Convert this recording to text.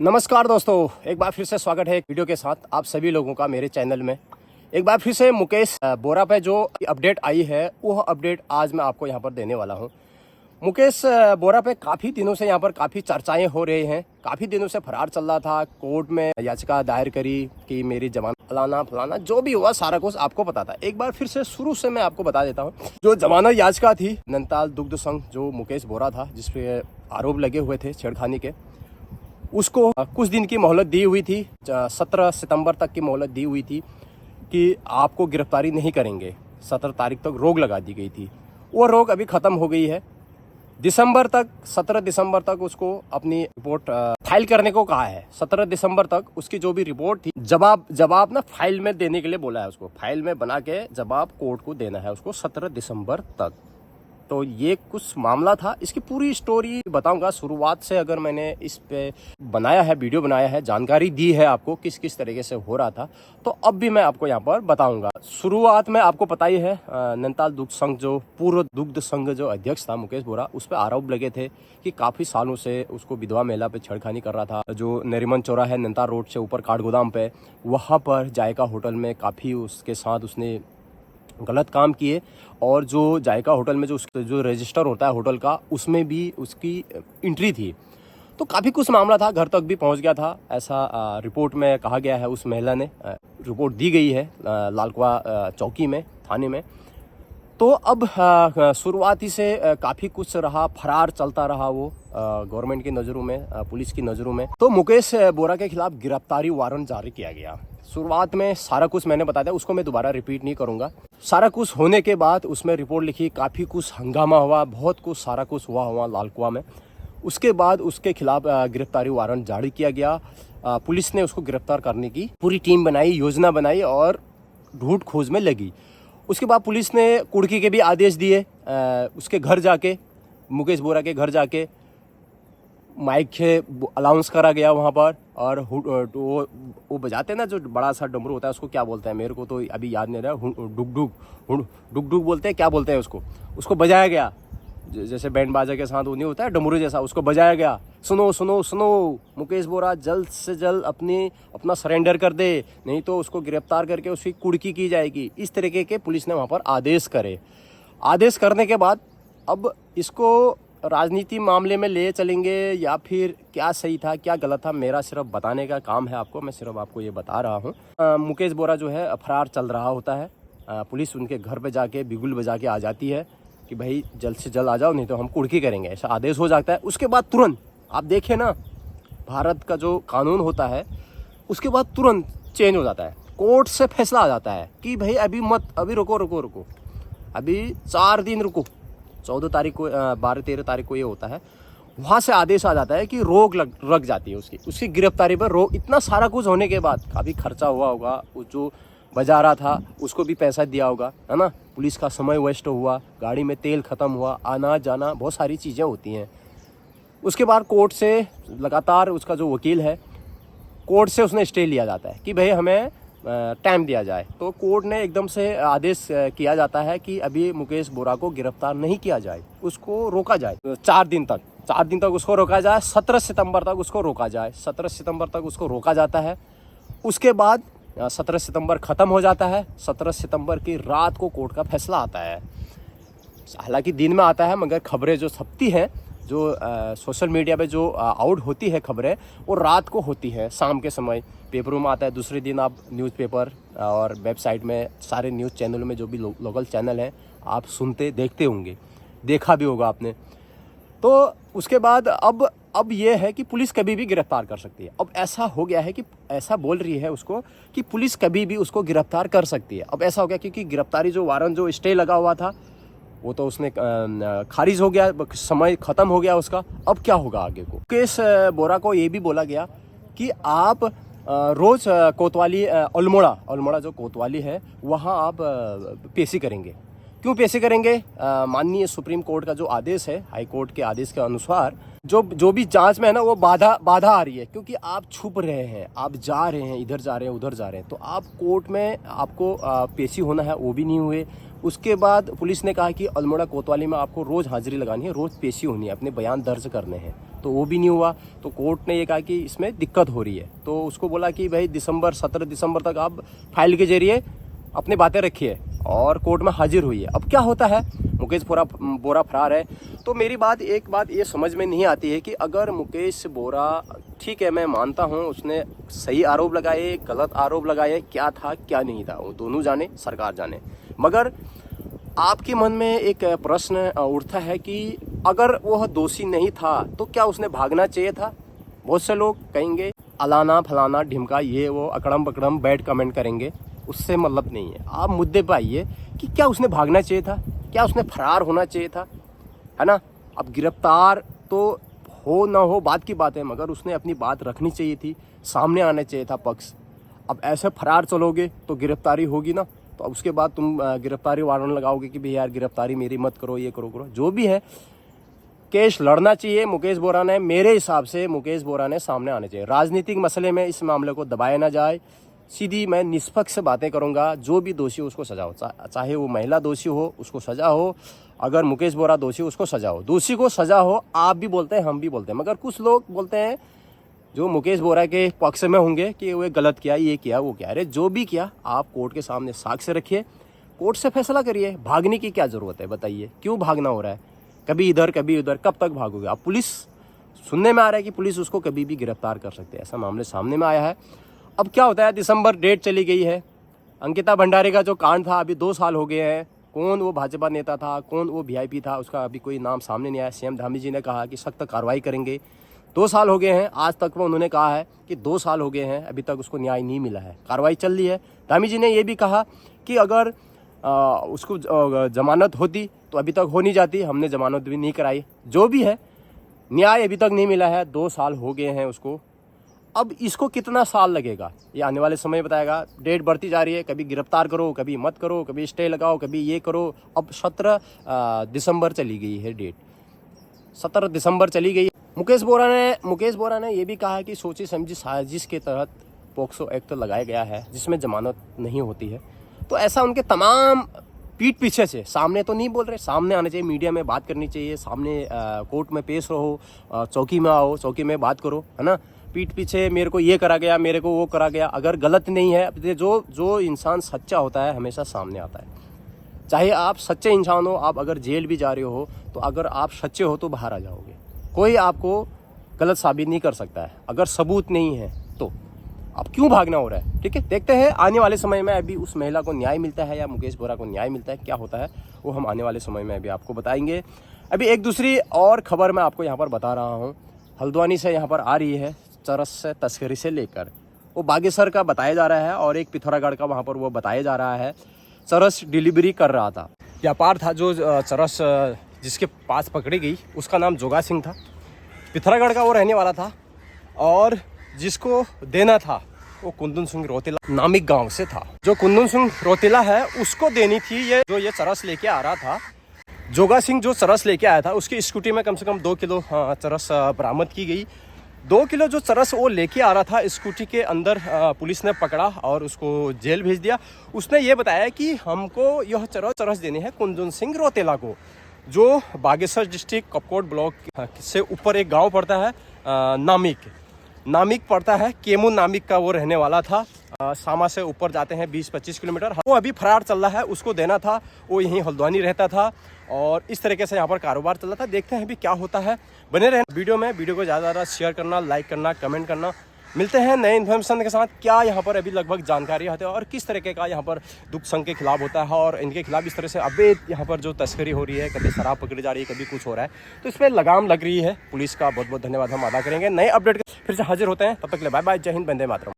नमस्कार दोस्तों, एक बार फिर से स्वागत है एक वीडियो के साथ आप सभी लोगों का मेरे चैनल में। एक बार फिर से मुकेश बोरा पे जो अपडेट आई है वह अपडेट आज मैं आपको यहाँ पर देने वाला हूँ। मुकेश बोरा पे काफ़ी दिनों से यहाँ पर काफ़ी चर्चाएं हो रही हैं। काफ़ी दिनों से फरार चल रहा था, कोर्ट में याचिका दायर करी कि मेरी जमानत फलाना फलाना जो भी हुआ सारा कुछ आपको पता था। एक बार फिर से शुरू से मैं आपको बता देता हूँ। जो जमानत याचिका थी नैनीताल दुग्ध संघ जो मुकेश बोरा था जिस पे आरोप लगे हुए थे छेड़खानी के, उसको कुछ दिन की मोहलत दी हुई थी। 17 सितंबर तक की मोहलत दी हुई थी कि आपको गिरफ्तारी नहीं करेंगे। 17 तारीख तक रोक लगा दी गई थी। वो रोक अभी ख़त्म हो गई है। 17 दिसंबर तक उसको अपनी रिपोर्ट फाइल करने को कहा है। 17 दिसंबर तक उसकी जो भी रिपोर्ट थी जवाब ना फाइल में देने के लिए बोला है उसको। फाइल में बना के जवाब कोर्ट को देना है उसको 17 दिसंबर तक। तो ये कुछ मामला था। इसकी पूरी स्टोरी बताऊंगा शुरुआत से। अगर मैंने इस पे बनाया है, वीडियो बनाया है, जानकारी दी है आपको किस किस तरीके से हो रहा था, तो अब भी मैं आपको यहाँ पर बताऊंगा। शुरुआत में आपको पता ही है नैनीताल दुग्ध संघ जो पूर्व दुग्ध संघ जो अध्यक्ष था मुकेश बोरा, उस पर आरोप लगे थे कि काफ़ी सालों से उसको विधवा महिला पे छेड़खानी कर रहा था। जो नरीमन चौराहा है नैनीताल रोड से ऊपर काठगोदाम पे, वहाँ पर जायका होटल में काफ़ी उसके साथ उसने गलत काम किए। और जो जायका होटल में जो रजिस्टर होता है होटल का, उसमें भी उसकी एंट्री थी। तो काफ़ी कुछ मामला था, घर तक भी पहुंच गया था ऐसा रिपोर्ट में कहा गया है। उस महिला ने रिपोर्ट दी गई है लालकुआ चौकी में, थाने में। तो अब शुरुआती से काफ़ी कुछ रहा, फरार चलता रहा वो गवर्नमेंट की नज़रों में, पुलिस की नज़रों में। तो मुकेश बोरा के खिलाफ गिरफ्तारी वारंट जारी किया गया। शुरुआत में सारा कुछ मैंने बता दिया, उसको मैं दोबारा रिपीट नहीं करूंगा। सारा कुछ होने के बाद उसमें रिपोर्ट लिखी, काफ़ी कुछ हंगामा हुआ, बहुत कुछ सारा कुछ हुआ लालकुआ में। उसके बाद उसके खिलाफ गिरफ्तारी वारंट जारी किया गया। पुलिस ने उसको गिरफ्तार करने की पूरी टीम बनाई, योजना बनाई और ढूंढ खोज में लगी। उसके बाद पुलिस ने कुर्की के भी आदेश दिए। उसके घर जाके, मुकेश बोरा के घर जाके माइक से अलाउंस करा गया वहाँ पर। और वो बजाते हैं ना जो बड़ा सा डमरू होता है, उसको क्या बोलते हैं मेरे को तो अभी याद नहीं रहा। डुग डुग बोलते हैं, क्या बोलते हैं उसको बजाया गया। जैसे बैंड बाजा के साथ वो नहीं होता है डमरू जैसा, उसको बजाया गया। सुनो सुनो सुनो, मुकेश बोरा जल्द से जल्द अपना सरेंडर कर दे, नहीं तो उसको गिरफ्तार करके उसकी कुर्की की जाएगी। इस तरीके के पुलिस ने वहाँ पर आदेश करे। आदेश करने के बाद अब इसको राजनीति मामले में ले चलेंगे या फिर क्या सही था क्या गलत था, मेरा सिर्फ बताने का काम है आपको। मैं सिर्फ आपको ये बता रहा हूँ। मुकेश बोरा जो है फरार चल रहा होता है। पुलिस उनके घर पे जाके बिगुल बजा के आ जाती है कि भाई जल्द से जल्द आ जाओ, नहीं तो हम कुर्की करेंगे, ऐसा आदेश हो जाता है। उसके बाद तुरंत आप देखें ना, भारत का जो कानून होता है उसके बाद तुरंत चेंज हो जाता है। कोर्ट से फैसला आ जाता है कि भाई अभी मत, अभी रुको, अभी 4 दिन रुको। 14 तारीख को 12-13 तारीख को ये होता है। वहाँ से आदेश आ जाता है कि रोक लग जाती है उसकी गिरफ्तारी पर रोक। इतना सारा कुछ होने के बाद काफ़ी खर्चा हुआ होगा, जो बजा रहा था उसको भी पैसा दिया होगा, है ना। पुलिस का समय वेस्ट हुआ, गाड़ी में तेल ख़त्म हुआ, आना जाना बहुत सारी चीज़ें होती हैं। उसके बाद कोर्ट से लगातार उसका जो वकील है, कोर्ट से उसने स्टे लिया जाता है कि भाई हमें टाइम दिया जाए। तो कोर्ट ने एकदम से आदेश किया जाता है कि अभी मुकेश बोरा को गिरफ्तार नहीं किया जाए, उसको रोका जाए। 4 दिन तक उसको रोका जाए। 17 सितंबर तक उसको रोका जाए। 17 सितंबर तक उसको रोका जाता है। उसके बाद 17 सितंबर ख़त्म हो जाता है। 17 सितंबर की रात को कोर्ट का फैसला आता है। हालांकि दिन में आता है, मगर खबरें जो छपती हैं, जो सोशल मीडिया पे जो आउट होती है खबरें, वो रात को होती है, शाम के समय पेपरों में आता है। दूसरे दिन आप न्यूज़पेपर और वेबसाइट में, सारे न्यूज़ चैनलों में जो भी लोकल चैनल हैं आप सुनते देखते होंगे, देखा भी होगा आपने। तो उसके बाद अब ये है कि पुलिस कभी भी गिरफ्तार कर सकती है। अब ऐसा हो गया है कि ऐसा बोल रही है उसको कि पुलिस कभी भी उसको गिरफ्तार कर सकती है। अब ऐसा हो गया क्योंकि गिरफ्तारी जो वारंट जो स्टे लगा हुआ था वो तो उसने खारिज हो गया, समय ख़त्म हो गया उसका। अब क्या होगा आगे को? मुकेश बोरा को ये भी बोला गया कि आप रोज़ कोतवाली अल्मोड़ा जो कोतवाली है वहाँ आप पेशी करेंगे। क्यों पेशी करेंगे? माननीय सुप्रीम कोर्ट का जो आदेश है, हाई कोर्ट के आदेश के अनुसार जो भी जांच में है ना, वो बाधा आ रही है। क्योंकि आप छुप रहे हैं, आप जा रहे हैं, इधर जा रहे हैं, उधर जा रहे हैं, तो आप कोर्ट में आपको पेशी होना है, वो भी नहीं हुए। उसके बाद पुलिस ने कहा कि अल्मोड़ा कोतवाली में आपको रोज़ हाजिरी लगानी है, रोज़ पेशी होनी है, अपने बयान दर्ज करने हैं। तो वो भी नहीं हुआ। तो कोर्ट ने ये कहा कि इसमें दिक्कत हो रही है, तो उसको बोला कि भाई 17 दिसंबर तक आप फाइल के जरिए अपनी बातें रखिए, और कोर्ट में हाजिर हुई है। अब क्या होता है, मुकेश बोरा फरार है। तो मेरी एक बात ये समझ में नहीं आती है कि अगर मुकेश बोरा, ठीक है मैं मानता हूँ उसने सही आरोप लगाए, गलत आरोप लगाए, क्या था क्या नहीं था वो दोनों जाने, सरकार जाने, मगर आपके मन में एक प्रश्न उठता है कि अगर वह दोषी नहीं था तो क्या उसने भागना चाहिए था। बहुत से लोग कहेंगे अलाना फलाना ढिमका ये वो अकड़म बकड़म बैड कमेंट करेंगे, उससे मतलब नहीं है। आप मुद्दे पे आइए कि क्या उसने भागना चाहिए था, क्या उसने फरार होना चाहिए था, है ना। अब गिरफ्तार तो हो ना हो बात की बात है, मगर उसने अपनी बात रखनी चाहिए थी, सामने आना चाहिए था पक्ष। अब ऐसे फरार चलोगे तो गिरफ्तारी होगी ना, तो अब उसके बाद तुम गिरफ्तारी वारंट लगाओगे कि भाई यार गिरफ्तारी मेरी मत करो, ये करो। जो भी है, केस लड़ना चाहिए मुकेश बोरा ने। मेरे हिसाब से मुकेश बोरा ने सामने आने चाहिए। राजनीतिक मसले में इस मामले को दबाया ना जाए, सीधी मैं निष्पक्ष बातें करूंगा। जो भी दोषी हो उसको सजा हो, चाहे वो महिला दोषी हो उसको सजा हो, अगर मुकेश बोरा दोषी हो उसको सजा हो, दोषी को सजा हो। आप भी बोलते हैं, हम भी बोलते हैं, मगर कुछ लोग बोलते हैं जो मुकेश बोरा के पक्ष में होंगे कि वो गलत किया, ये किया, वो किया। अरे जो भी किया आप कोर्ट के सामने साक्ष्य रखिए, कोर्ट से फैसला करिए। भागने की क्या जरूरत है बताइए, क्यों भागना हो रहा है, कभी इधर कभी उधर, कब तक भागोगे आप। पुलिस, सुनने में आ रहा है कि पुलिस उसको कभी भी गिरफ्तार कर सकती है, ऐसा मामले सामने में आया है। अब क्या होता है, दिसंबर डेट चली गई है, अंकिता भंडारी का जो कांड था अभी 2 साल हो गए हैं। कौन वो भाजपा नेता था, कौन वो वीआईपी था, उसका अभी कोई नाम सामने नहीं आया। सीएम धामी जी ने कहा कि सख्त कार्रवाई करेंगे। 2 साल हो गए हैं, आज तक वो उन्होंने कहा है कि 2 साल हो गए हैं, अभी तक उसको न्याय नहीं मिला है, कार्रवाई चल रही है। धामी जी ने ये भी कहा कि अगर उसको जमानत होती तो अभी तक हो नहीं जाती, हमने जमानत भी नहीं कराई। जो भी है, न्याय अभी तक नहीं मिला है, 2 साल हो गए हैं उसको। अब इसको कितना साल लगेगा ये आने वाले समय बताएगा। डेट बढ़ती जा रही है, कभी गिरफ्तार करो, कभी मत करो, कभी स्टे लगाओ, कभी ये करो। अब 17 दिसंबर चली गई है डेट, 17 दिसंबर चली गई। मुकेश बोरा ने ये भी कहा कि सोची समझी साजिश के तहत पोक्सो एक्ट लगाया गया है जिसमें जमानत नहीं होती है। तो ऐसा उनके तमाम पीठ पीछे से, सामने तो नहीं बोल रहे, सामने आना चाहिए, मीडिया में बात करनी चाहिए, सामने कोर्ट में पेश रहो, चौकी में आओ, चौकी में बात करो, है ना। पीठ पीछे मेरे को ये करा गया, मेरे को वो करा गया, अगर गलत नहीं है। जो इंसान सच्चा होता है हमेशा सामने आता है। चाहे आप सच्चे इंसान हो, आप अगर जेल भी जा रहे हो तो अगर आप सच्चे हो तो बाहर आ जाओगे, कोई आपको गलत साबित नहीं कर सकता है अगर सबूत नहीं है तो। अब क्यों भागना हो रहा है, ठीक है, देखते हैं आने वाले समय में अभी उस महिला को न्याय मिलता है या मुकेश बोरा को न्याय मिलता है, क्या होता है वो हम आने वाले समय में अभी आपको बताएंगे। अभी एक दूसरी और खबर मैं आपको यहाँ पर बता रहा हूँ, हल्द्वानी से यहाँ पर आ रही है, चरस से तस्करी से लेकर वो बागेश्वर का बताया जा रहा है, और एक पिथौरागढ़ का वहाँ पर वो बताया जा रहा है। चरस डिलीवरी कर रहा था, व्यापार था। जो चरस जिसके पास पकड़ी गई उसका नाम जोगा सिंह था, पिथौरागढ़ का वो रहने वाला था, और जिसको देना था वो कुंदन सिंह रोतेला नामिक गांव से था। जो कुंदन सिंह रोतेला है उसको देनी थी ये, जो ये चरस लेके आ रहा था। जोगा सिंह जो चरस लेके आया था उसकी स्कूटी में कम से कम 2 किलो चरस बरामद की गई। 2 किलो जो चरस वो लेके आ रहा था स्कूटी के अंदर पुलिस ने पकड़ा और उसको जेल भेज दिया। उसने ये बताया कि हमको यह चरस देने हैं कुंदन सिंह रोतेला को, जो बागेश्वर डिस्ट्रिक्ट कपकोट ब्लॉक से ऊपर एक गांव पड़ता है, नामिक पड़ता है, केमू नामिक का वो रहने वाला था। सामा से ऊपर जाते हैं 20-25 किलोमीटर। वो अभी फरार चल रहा है, उसको देना था, वो यहीं हल्द्वानी रहता था, और इस तरीके से यहाँ पर कारोबार चल रहा था। देखते हैं अभी क्या होता है, बने रहें वीडियो में। वीडियो को ज़्यादा शेयर करना, लाइक करना, कमेंट करना। मिलते हैं नए इन्फॉर्मेशन के साथ, क्या यहाँ पर अभी लगभग जानकारी आती है और किस तरीके का यहाँ पर दुख संघ के खिलाफ होता है, और इनके खिलाफ इस तरह से अवैध यहाँ पर जो तस्करी हो रही है, कभी शराब पकड़ी जा रही है, कभी कुछ हो रहा है, तो इस पर लगाम लग रही है। पुलिस का बहुत बहुत धन्यवाद हम अदा करेंगे। नए अपडेट फिर से हाजिर होते हैं, तब तक के लिए बाय बाय, जय हिंद, वंदे मातरम।